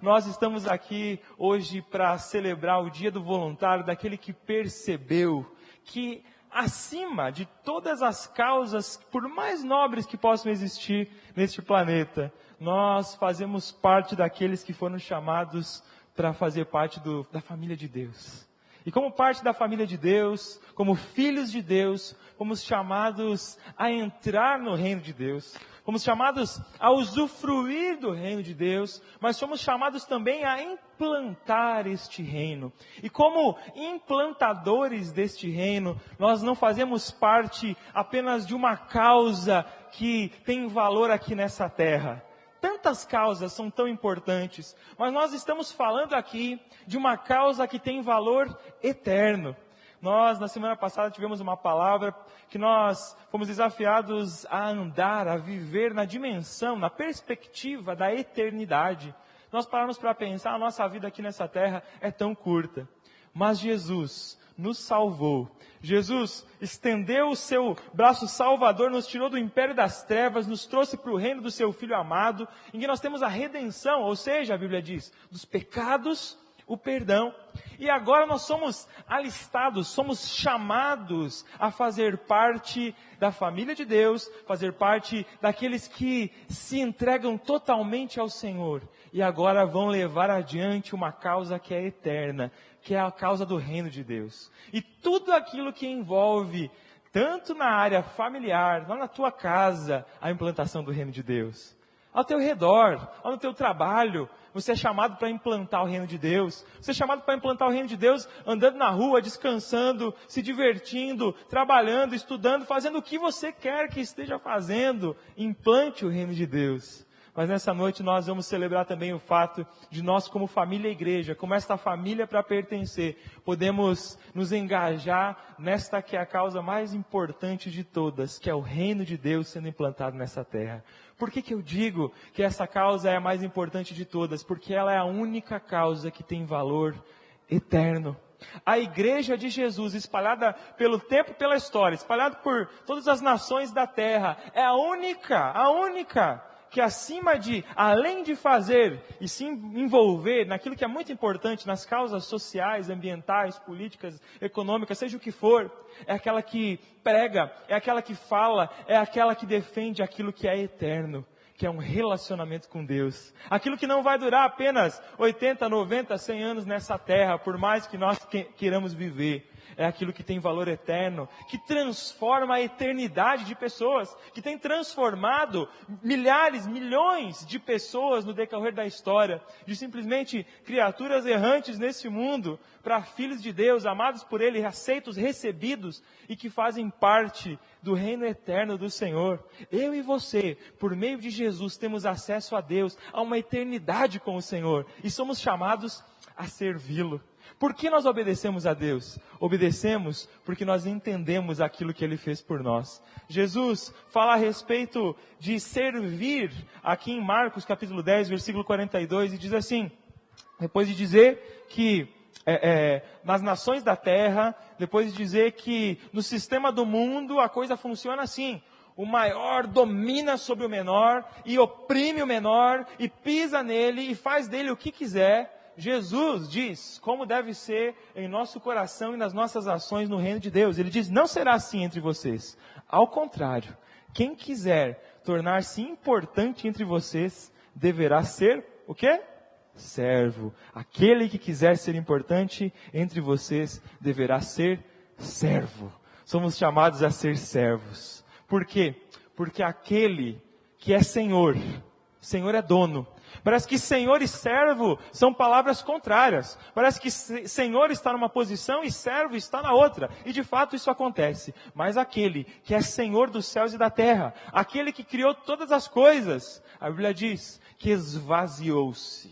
nós estamos aqui hoje para celebrar o Dia do Voluntário, daquele que percebeu que acima de todas as causas, por mais nobres que possam existir neste planeta, nós fazemos parte daqueles que foram chamados para fazer parte da família de Deus. E como parte da família de Deus, como filhos de Deus, fomos chamados a entrar no reino de Deus. Fomos chamados a usufruir do reino de Deus, mas fomos chamados também a implantar este reino. E como implantadores deste reino, nós não fazemos parte apenas de uma causa que tem valor aqui nessa terra. Tantas causas são tão importantes, mas nós estamos falando aqui de uma causa que tem valor eterno. Nós, na semana passada, tivemos uma palavra que nós fomos desafiados a andar, a viver na dimensão, na perspectiva da eternidade. Nós paramos para pensar, a nossa vida aqui nessa terra é tão curta, mas Jesus nos salvou. Jesus estendeu o seu braço salvador, nos tirou do império das trevas, nos trouxe para o reino do seu Filho amado, em que nós temos a redenção, ou seja, a Bíblia diz, dos pecados, o perdão. E agora nós somos alistados, somos chamados a fazer parte da família de Deus, fazer parte daqueles que se entregam totalmente ao Senhor. E agora vão levar adiante uma causa que é eterna, que é a causa do reino de Deus. E tudo aquilo que envolve, tanto na área familiar, lá na tua casa, a implantação do reino de Deus. Ao teu redor, no teu trabalho, você é chamado para implantar o reino de Deus. Você é chamado para implantar o reino de Deus andando na rua, descansando, se divertindo, trabalhando, estudando, fazendo o que você quer que esteja fazendo. Implante o reino de Deus. Mas nessa noite nós vamos celebrar também o fato de nós como família e igreja, como esta família para pertencer, podemos nos engajar nesta que é a causa mais importante de todas, que é o reino de Deus sendo implantado nessa terra. Por que eu digo que essa causa é a mais importante de todas? Porque ela é a única causa que tem valor eterno. A igreja de Jesus, espalhada pelo tempo e pela história, espalhada por todas as nações da terra, é a única que além de fazer e se envolver naquilo que é muito importante, nas causas sociais, ambientais, políticas, econômicas, seja o que for, é aquela que prega, é aquela que fala, é aquela que defende aquilo que é eterno, que é um relacionamento com Deus. Aquilo que não vai durar apenas 80, 90, 100 anos nessa terra, por mais que nós queiramos viver. É aquilo que tem valor eterno, que transforma a eternidade de pessoas, que tem transformado milhares, milhões de pessoas no decorrer da história, de simplesmente criaturas errantes nesse mundo, para filhos de Deus, amados por Ele, aceitos, recebidos, e que fazem parte do reino eterno do Senhor. Eu e você, por meio de Jesus, temos acesso a Deus, a uma eternidade com o Senhor, e somos chamados a servi-lo. Por que nós obedecemos a Deus? Obedecemos porque nós entendemos aquilo que Ele fez por nós. Jesus fala a respeito de servir aqui em Marcos capítulo 10, versículo 42, e diz assim, depois de dizer que nas nações da terra, depois de dizer que no sistema do mundo a coisa funciona assim, o maior domina sobre o menor e oprime o menor e pisa nele e faz dele o que quiser. Jesus diz como deve ser em nosso coração e nas nossas ações no reino de Deus. Ele diz, não será assim entre vocês. Ao contrário, quem quiser tornar-se importante entre vocês, deverá ser o quê? Servo. Aquele que quiser ser importante entre vocês, deverá ser servo. Somos chamados a ser servos. Por quê? Porque aquele que é Senhor é dono. Parece que Senhor e servo são palavras contrárias. Parece que Senhor está numa posição e servo está na outra. E de fato isso acontece. Mas aquele que é Senhor dos céus e da terra, aquele que criou todas as coisas, a Bíblia diz que esvaziou-se.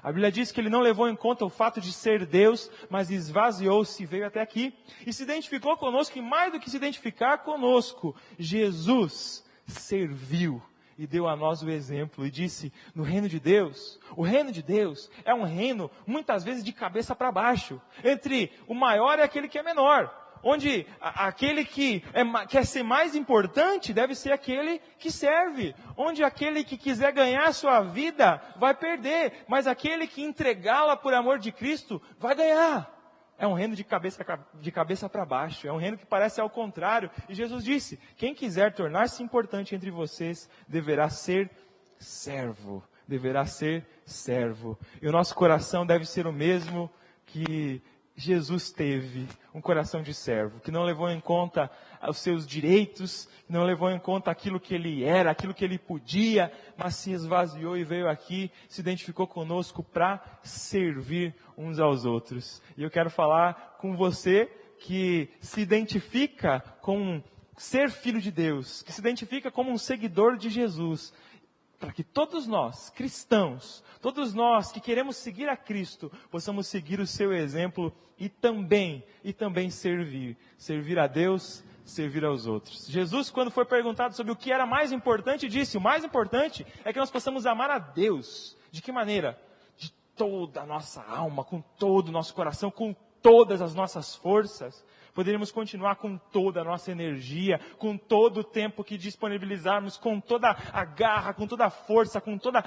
A Bíblia diz que Ele não levou em conta o fato de ser Deus, mas esvaziou-se e veio até aqui. E se identificou conosco, e mais do que se identificar conosco, Jesus serviu. E deu a nós o exemplo e disse, no reino de Deus, o reino de Deus é um reino muitas vezes de cabeça para baixo. Entre o maior e aquele que é menor. onde aquele que quer ser mais importante deve ser aquele que serve, onde aquele que quiser ganhar a sua vida vai perder, mas aquele que entregá-la por amor de Cristo vai ganhar. É um reino de cabeça para baixo, é um reino que parece ao contrário. E Jesus disse, quem quiser tornar-se importante entre vocês, deverá ser servo. Deverá ser servo. E o nosso coração deve ser o mesmo que Jesus teve, um coração de servo, que não levou em conta os seus direitos, que não levou em conta aquilo que ele era, aquilo que ele podia, mas se esvaziou e veio aqui, se identificou conosco para servir uns aos outros. E eu quero falar com você que se identifica com ser filho de Deus, que se identifica como um seguidor de Jesus, para que todos nós, cristãos, todos nós que queremos seguir a Cristo, possamos seguir o seu exemplo e também servir a Deus, servir aos outros. Jesus, quando foi perguntado sobre o que era mais importante, disse, o mais importante é que nós possamos amar a Deus. De que maneira? De toda a nossa alma, com todo o nosso coração, com todas as nossas forças. Poderíamos continuar com toda a nossa energia, com todo o tempo que disponibilizarmos, com toda a garra, com toda a força, com toda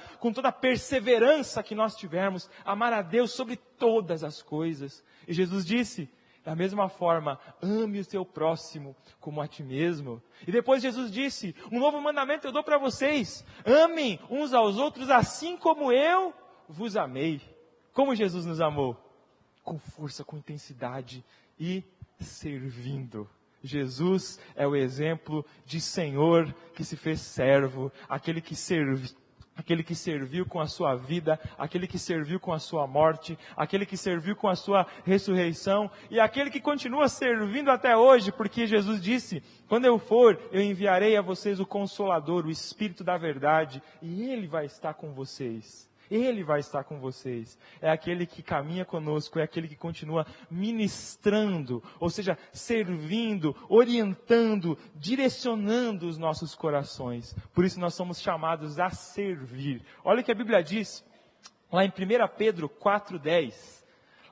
a perseverança que nós tivermos, amar a Deus sobre todas as coisas. E Jesus disse, da mesma forma, ame o seu próximo como a ti mesmo. E depois Jesus disse, um novo mandamento eu dou para vocês, amem uns aos outros assim como eu vos amei. Como Jesus nos amou? Com força, com intensidade e servindo. Jesus é o exemplo de Senhor que se fez servo, aquele que serviu com a sua vida, aquele que serviu com a sua morte, aquele que serviu com a sua ressurreição e aquele que continua servindo até hoje, porque Jesus disse, quando eu for, eu enviarei a vocês o Consolador, o Espírito da verdade, e Ele vai estar com vocês. Ele vai estar com vocês. É aquele que caminha conosco, é aquele que continua ministrando, ou seja, servindo, orientando, direcionando os nossos corações. Por isso nós somos chamados a servir. Olha o que a Bíblia diz, lá em 1 Pedro 4,10.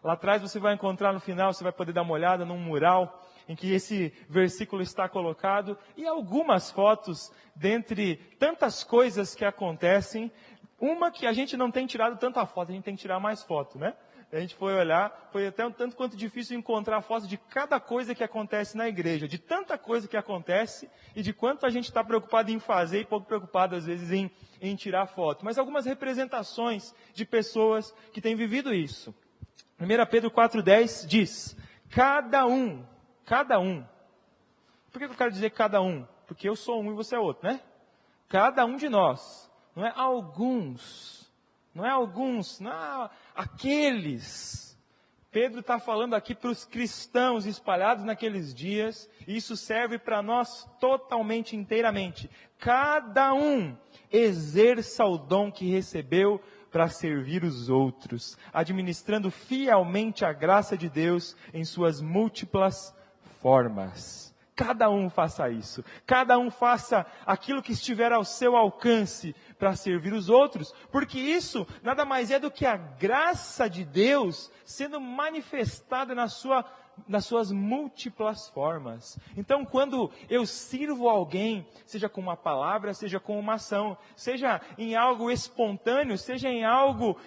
Lá atrás você vai encontrar no final, você vai poder dar uma olhada num mural em que esse versículo está colocado, e algumas fotos, dentre tantas coisas que acontecem. Uma que a gente não tem tirado tanta foto, a gente tem que tirar mais foto, né? A gente foi olhar, foi até um tanto quanto difícil encontrar fotos de cada coisa que acontece na igreja, de tanta coisa que acontece e de quanto a gente está preocupado em fazer e pouco preocupado às vezes em tirar foto. Mas algumas representações de pessoas que têm vivido isso. 1 Pedro 4,10 diz, cada um. Por que eu quero dizer cada um? Porque eu sou um e você é outro, né? Cada um de nós. Não é alguns, não é aqueles. Pedro está falando aqui para os cristãos espalhados naqueles dias, e isso serve para nós totalmente, inteiramente. Cada um exerça o dom que recebeu para servir os outros, administrando fielmente a graça de Deus em suas múltiplas formas. Cada um faça isso. Cada um faça aquilo que estiver ao seu alcance para servir os outros. Porque isso nada mais é do que a graça de Deus sendo manifestada nas suas múltiplas formas. Então, quando eu sirvo alguém, seja com uma palavra, seja com uma ação, seja em algo espontâneo, seja em algo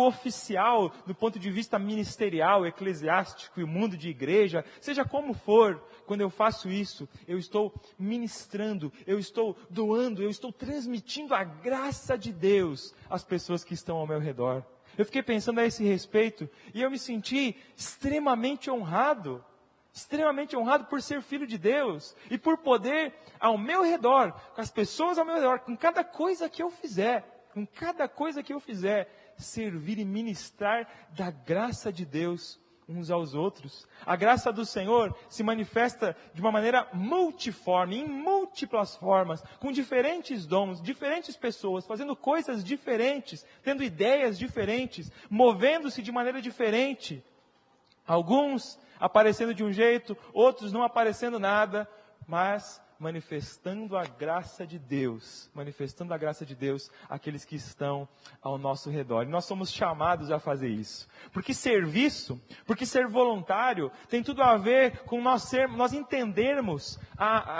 oficial, do ponto de vista ministerial, eclesiástico e mundo de igreja, seja como for, quando eu faço isso, eu estou ministrando, eu estou doando, eu estou transmitindo a graça de Deus às pessoas que estão ao meu redor. Eu fiquei pensando a esse respeito e eu me senti extremamente honrado por ser filho de Deus e por poder ao meu redor, com as pessoas ao meu redor, com cada coisa que eu fizer, servir e ministrar da graça de Deus uns aos outros. A graça do Senhor se manifesta de uma maneira multiforme, em múltiplas formas, com diferentes dons, diferentes pessoas, fazendo coisas diferentes, tendo ideias diferentes, movendo-se de maneira diferente. Alguns aparecendo de um jeito, outros não aparecendo nada, mas manifestando a graça de Deus, àqueles que estão ao nosso redor. E nós somos chamados a fazer isso. Porque serviço, porque ser voluntário, tem tudo a ver com nós entendermos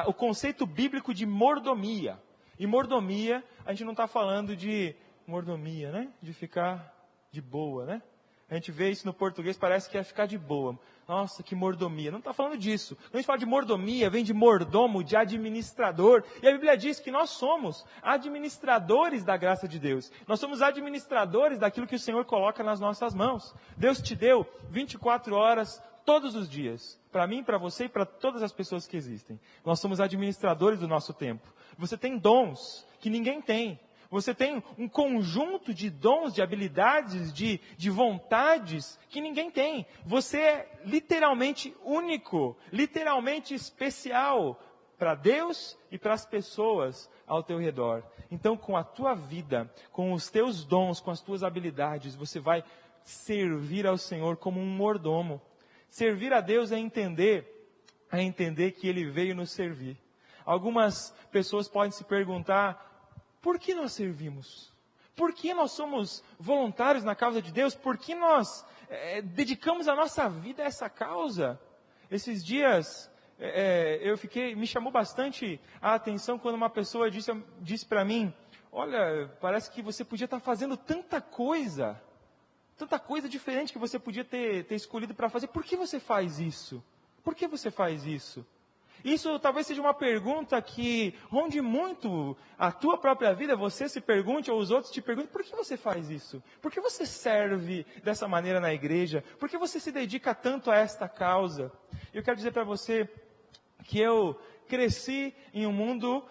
o conceito bíblico de mordomia. E mordomia, a gente não está falando de mordomia, né? De ficar de boa, né? A gente vê isso no português, parece que é ficar de boa. Nossa, que mordomia. Não está falando disso. Quando a gente fala de mordomia, vem de mordomo, de administrador. E a Bíblia diz que nós somos administradores da graça de Deus. Nós somos administradores daquilo que o Senhor coloca nas nossas mãos. Deus te deu 24 horas todos os dias. Para mim, para você e para todas as pessoas que existem. Nós somos administradores do nosso tempo. Você tem dons que ninguém tem. Você tem um conjunto de dons, de habilidades, de vontades que ninguém tem. Você é literalmente único, literalmente especial para Deus e para as pessoas ao teu redor. Então, com a tua vida, com os teus dons, com as tuas habilidades, você vai servir ao Senhor como um mordomo. Servir a Deus é entender que Ele veio nos servir. Algumas pessoas podem se perguntar: por que nós servimos? Por que nós somos voluntários na causa de Deus? Por que nós dedicamos a nossa vida a essa causa? Esses dias, me chamou bastante a atenção quando uma pessoa disse para mim: olha, parece que você podia estar fazendo tanta coisa diferente que você podia ter escolhido para fazer. Por que você faz isso? Por que você faz isso? Isso talvez seja uma pergunta que ronde muito a tua própria vida, você se pergunte, ou os outros te perguntem: por que você faz isso? Por que você serve dessa maneira na igreja? Por que você se dedica tanto a esta causa? Eu quero dizer para você que eu cresci em um mundo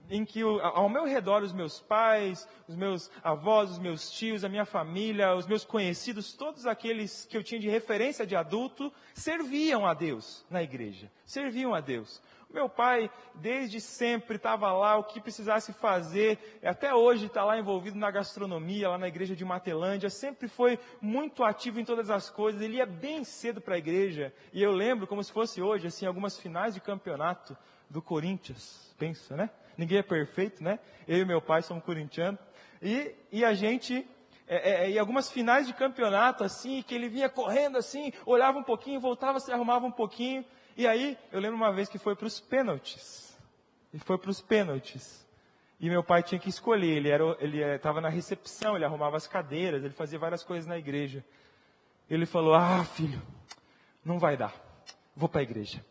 em que ao meu redor os meus pais, os meus avós, os meus tios, a minha família, os meus conhecidos, todos aqueles que eu tinha de referência de adulto, serviam a Deus na igreja, serviam a Deus. O meu pai, desde sempre, estava lá, o que precisasse fazer, até hoje está lá envolvido na gastronomia, lá na igreja de Matelândia, sempre foi muito ativo em todas as coisas, ele ia bem cedo para a igreja, e eu lembro, como se fosse hoje, assim, algumas finais de campeonato do Corinthians, pensa, né? Ninguém é perfeito, né? Eu e meu pai somos corintianos. E a gente, em algumas finais de campeonato, assim, que ele vinha correndo assim, olhava um pouquinho, voltava, se arrumava um pouquinho. E aí, eu lembro uma vez que foi para os pênaltis. E meu pai tinha que escolher. Ele estava na recepção, ele arrumava as cadeiras, ele fazia várias coisas na igreja. Ele falou: filho, não vai dar. Vou para a igreja.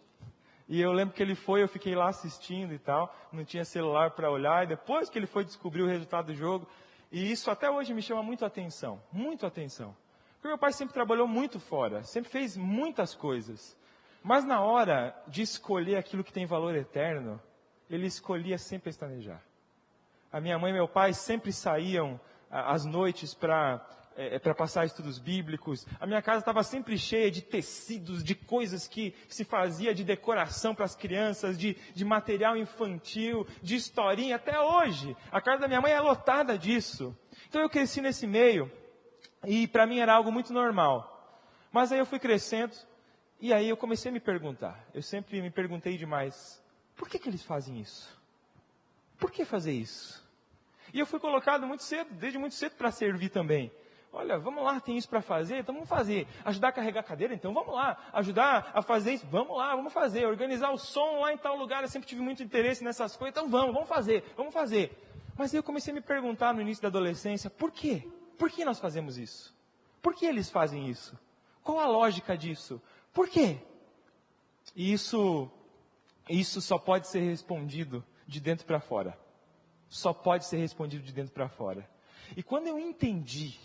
E eu lembro que ele foi, eu fiquei lá assistindo e tal, não tinha celular para olhar, e depois que ele foi descobrir o resultado do jogo, e isso até hoje me chama muito atenção, porque meu pai sempre trabalhou muito fora, sempre fez muitas coisas, mas na hora de escolher aquilo que tem valor eterno, ele escolhia sempre pestanejar. A minha mãe e meu pai sempre saíam às noites para passar estudos bíblicos. A minha casa estava sempre cheia de tecidos, de coisas que se fazia de decoração para as crianças, de material infantil, de historinha. Até hoje, a casa da minha mãe é lotada disso. Então eu cresci nesse meio e para mim era algo muito normal. Mas aí eu fui crescendo e aí eu comecei a me perguntar. Eu sempre me perguntei demais: por que eles fazem isso? Por que fazer isso? E eu fui colocado desde muito cedo para servir também. Olha, vamos lá, tem isso para fazer, então vamos fazer. Ajudar a carregar a cadeira, então vamos lá. Ajudar a fazer isso, vamos lá, vamos fazer. Organizar o som lá em tal lugar, eu sempre tive muito interesse nessas coisas, então vamos fazer. Mas aí eu comecei a me perguntar no início da adolescência: por quê? Por que nós fazemos isso? Por que eles fazem isso? Qual a lógica disso? Por quê? E isso só pode ser respondido de dentro para fora. Só pode ser respondido de dentro para fora. E quando eu entendi,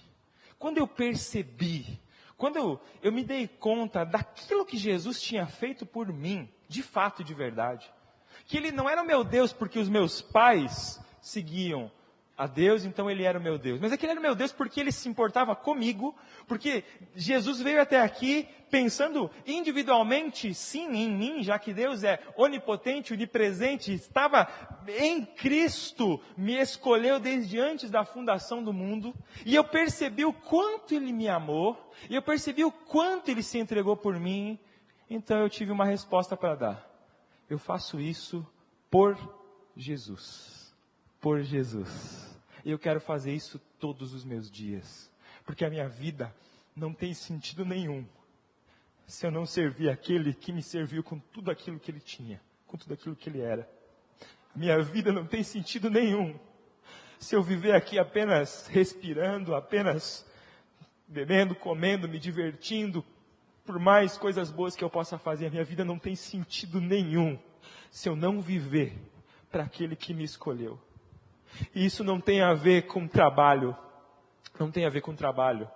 quando eu percebi, quando eu me dei conta daquilo que Jesus tinha feito por mim, de fato, de verdade, que Ele não era o meu Deus porque os meus pais seguiam a Deus, então Ele era o meu Deus. Mas é que Ele era o meu Deus porque Ele se importava comigo, porque Jesus veio até aqui pensando individualmente, sim, em mim, já que Deus é onipotente, onipresente, estava em Cristo, me escolheu desde antes da fundação do mundo, e eu percebi o quanto Ele me amou, e eu percebi o quanto Ele se entregou por mim, então eu tive uma resposta para dar: eu faço isso por Jesus. Por Jesus. E eu quero fazer isso todos os meus dias. Porque a minha vida não tem sentido nenhum se eu não servir aquele que me serviu com tudo aquilo que ele tinha, com tudo aquilo que ele era. A minha vida não tem sentido nenhum se eu viver aqui apenas respirando, apenas bebendo, comendo, me divertindo, por mais coisas boas que eu possa fazer. A minha vida não tem sentido nenhum se eu não viver para aquele que me escolheu. E isso não tem a ver com trabalho. Não tem a ver com trabalho.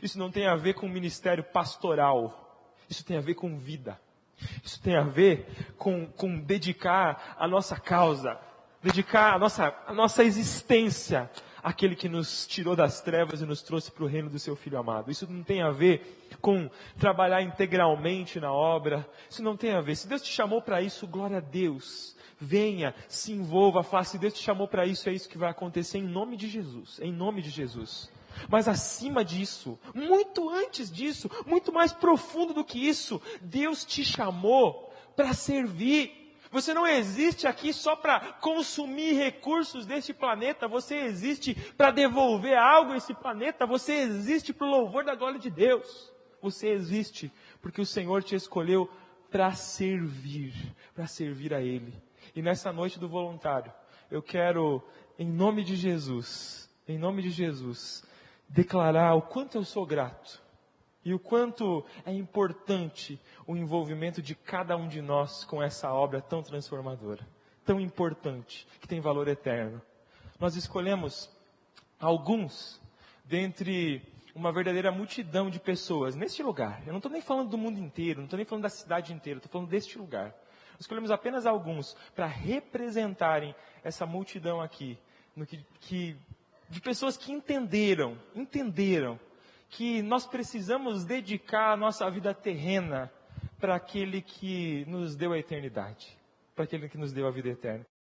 Isso não tem a ver com ministério pastoral. Isso tem a ver com vida. Isso tem a ver com dedicar a nossa causa, dedicar a nossa existência àquele que nos tirou das trevas e nos trouxe para o reino do seu Filho amado. Isso não tem a ver com trabalhar integralmente na obra. Isso não tem a ver. Se Deus te chamou para isso, glória a Deus. Venha, se envolva, faça. Se Deus te chamou para isso, é isso que vai acontecer em nome de Jesus. Em nome de Jesus. Mas acima disso, muito antes disso, muito mais profundo do que isso, Deus te chamou para servir. Você não existe aqui só para consumir recursos deste planeta, você existe para devolver algo a esse planeta, você existe para o louvor da glória de Deus. Você existe porque o Senhor te escolheu para servir a Ele. E nessa noite do voluntário, eu quero, em nome de Jesus, declarar o quanto eu sou grato e o quanto é importante o envolvimento de cada um de nós com essa obra tão transformadora, tão importante, que tem valor eterno. Nós escolhemos alguns dentre uma verdadeira multidão de pessoas neste lugar. Eu não estou nem falando do mundo inteiro, não estou nem falando da cidade inteira, estou falando deste lugar. Nós escolhemos apenas alguns para representarem essa multidão aqui, de pessoas que entenderam que nós precisamos dedicar a nossa vida terrena para aquele que nos deu a eternidade, para aquele que nos deu a vida eterna.